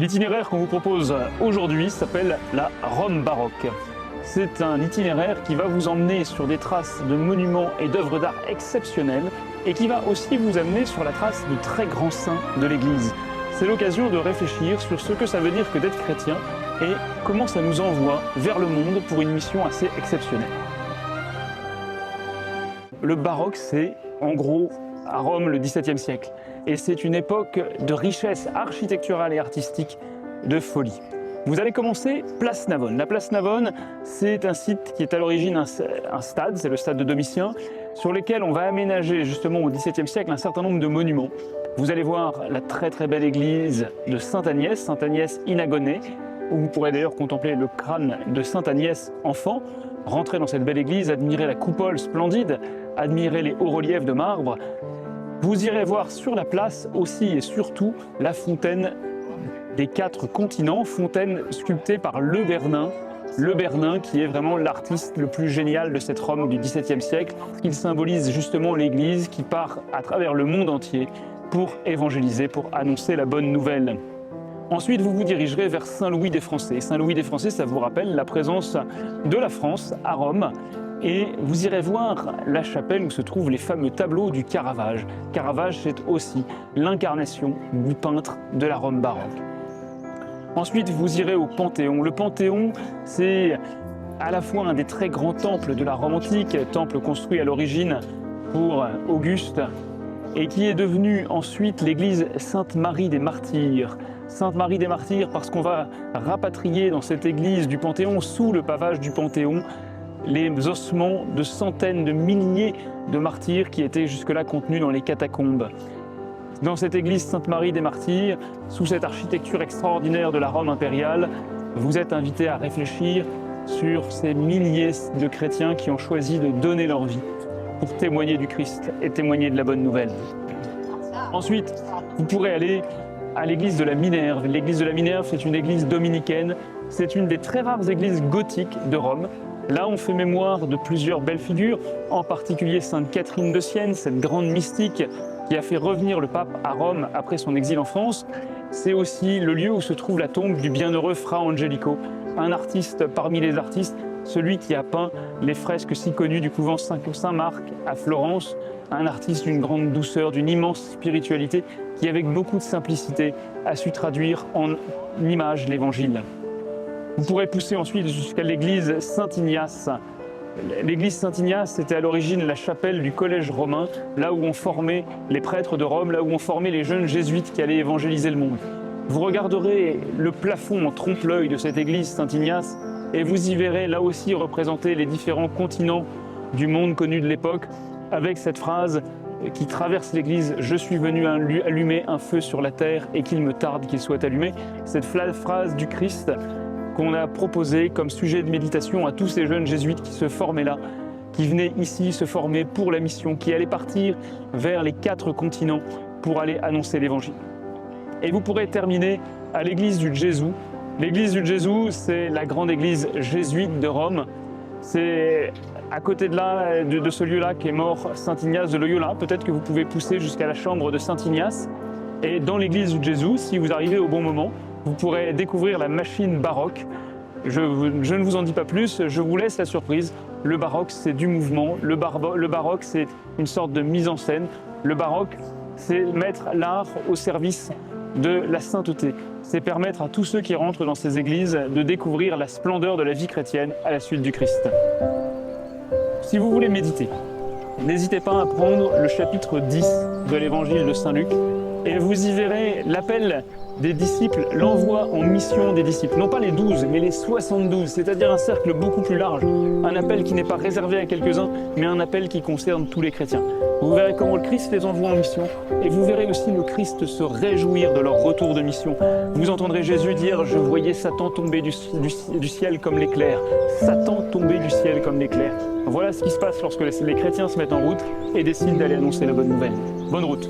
L'itinéraire qu'on vous propose aujourd'hui s'appelle la Rome baroque. C'est un itinéraire qui va vous emmener sur des traces de monuments et d'œuvres d'art exceptionnelles et qui va aussi vous amener sur la trace de très grands saints de l'Église. C'est l'occasion de réfléchir sur ce que ça veut dire que d'être chrétien et comment ça nous envoie vers le monde pour une mission assez exceptionnelle. Le baroque, c'est en gros à Rome le XVIIe siècle et c'est une époque de richesse architecturale et artistique de folie. Vous allez commencer place Navone. La place Navone, c'est un site qui est à l'origine un stade, c'est le stade de Domitien, sur lequel on va aménager justement au XVIIe siècle un certain nombre de monuments. Vous allez voir la très belle église de Sainte-Agnès, Sainte-Agnès in Agone, où vous pourrez d'ailleurs contempler le crâne de Sainte-Agnès enfant, rentrer dans cette belle église, admirer la coupole splendide, admirer les hauts-reliefs de marbre. Vous irez voir sur la place aussi et surtout la fontaine des 4 continents, fontaine sculptée par Le Bernin qui est vraiment l'artiste le plus génial de cette Rome du XVIIe siècle. Il symbolise justement l'Église qui part à travers le monde entier pour évangéliser, pour annoncer la bonne nouvelle. Ensuite, vous vous dirigerez vers Saint-Louis des Français. Saint-Louis des Français, ça vous rappelle la présence de la France à Rome. Et vous irez voir la chapelle où se trouvent les fameux tableaux du Caravage. Caravage, c'est aussi l'incarnation du peintre de la Rome baroque. Ensuite, vous irez au Panthéon. Le Panthéon, c'est à la fois un des très grands temples de la Rome antique, temple construit à l'origine pour Auguste, et qui est devenu ensuite l'église Sainte-Marie des Martyrs. Sainte-Marie des Martyrs parce qu'on va rapatrier dans cette église du Panthéon, sous le pavage du Panthéon, les ossements de centaines de milliers de martyrs qui étaient jusque-là contenus dans les catacombes. Dans cette église Sainte-Marie des Martyrs, sous cette architecture extraordinaire de la Rome impériale, vous êtes invités à réfléchir sur ces milliers de chrétiens qui ont choisi de donner leur vie pour témoigner du Christ et témoigner de la bonne nouvelle. Ensuite, vous pourrez aller à l'église de la Minerve. L'église de la Minerve, c'est une église dominicaine. C'est une des très rares églises gothiques de Rome. Là, on fait mémoire de plusieurs belles figures, en particulier Sainte Catherine de Sienne, cette grande mystique qui a fait revenir le pape à Rome après son exil en France. C'est aussi le lieu où se trouve la tombe du bienheureux Fra Angelico, un artiste parmi les artistes, celui qui a peint les fresques si connues du couvent Saint-Marc à Florence, un artiste d'une grande douceur, d'une immense spiritualité, qui avec beaucoup de simplicité a su traduire en images l'évangile. Vous pourrez pousser ensuite jusqu'à l'église Saint-Ignace. L'église Saint-Ignace, c'était à l'origine la chapelle du collège romain, là où on formait les prêtres de Rome, là où on formait les jeunes jésuites qui allaient évangéliser le monde. Vous regarderez le plafond en trompe-l'œil de cette église Saint-Ignace et vous y verrez là aussi représenter les différents continents du monde connu de l'époque, avec cette phrase qui traverse l'église « Je suis venu allumer un feu sur la terre et qu'il me tarde qu'il soit allumé ». Cette phrase du Christ qu'on a proposé comme sujet de méditation à tous ces jeunes jésuites qui se formaient là, qui venaient ici se former pour la mission, qui allaient partir vers les 4 continents pour aller annoncer l'évangile. Et vous pourrez terminer à l'église du Gesù. L'église du Gesù, c'est la grande église jésuite de Rome. C'est à côté de là, de ce lieu-là, qu'est mort Saint Ignace de Loyola. Peut-être que vous pouvez pousser jusqu'à la chambre de Saint Ignace. Et dans l'église du Gesù, si vous arrivez au bon moment, vous pourrez découvrir la machine baroque. Je ne vous en dis pas plus, je vous laisse la surprise. Le baroque, c'est du mouvement. Le baroque, c'est une sorte de mise en scène. Le baroque, c'est mettre l'art au service de la sainteté. C'est permettre à tous ceux qui rentrent dans ces églises de découvrir la splendeur de la vie chrétienne à la suite du Christ. Si vous voulez méditer, n'hésitez pas à prendre le chapitre 10 de l'évangile de Saint Luc et vous y verrez l'appel des disciples, l'envoi en mission des disciples. Non pas les 12, mais les 72, c'est-à-dire un cercle beaucoup plus large. Un appel qui n'est pas réservé à quelques-uns, mais un appel qui concerne tous les chrétiens. Vous verrez comment le Christ les envoie en mission et vous verrez aussi le Christ se réjouir de leur retour de mission. Vous entendrez Jésus dire « Je voyais Satan tomber du ciel comme l'éclair. Satan tomber du ciel comme l'éclair. » Voilà ce qui se passe lorsque les chrétiens se mettent en route et décident d'aller annoncer la bonne nouvelle. Bonne route!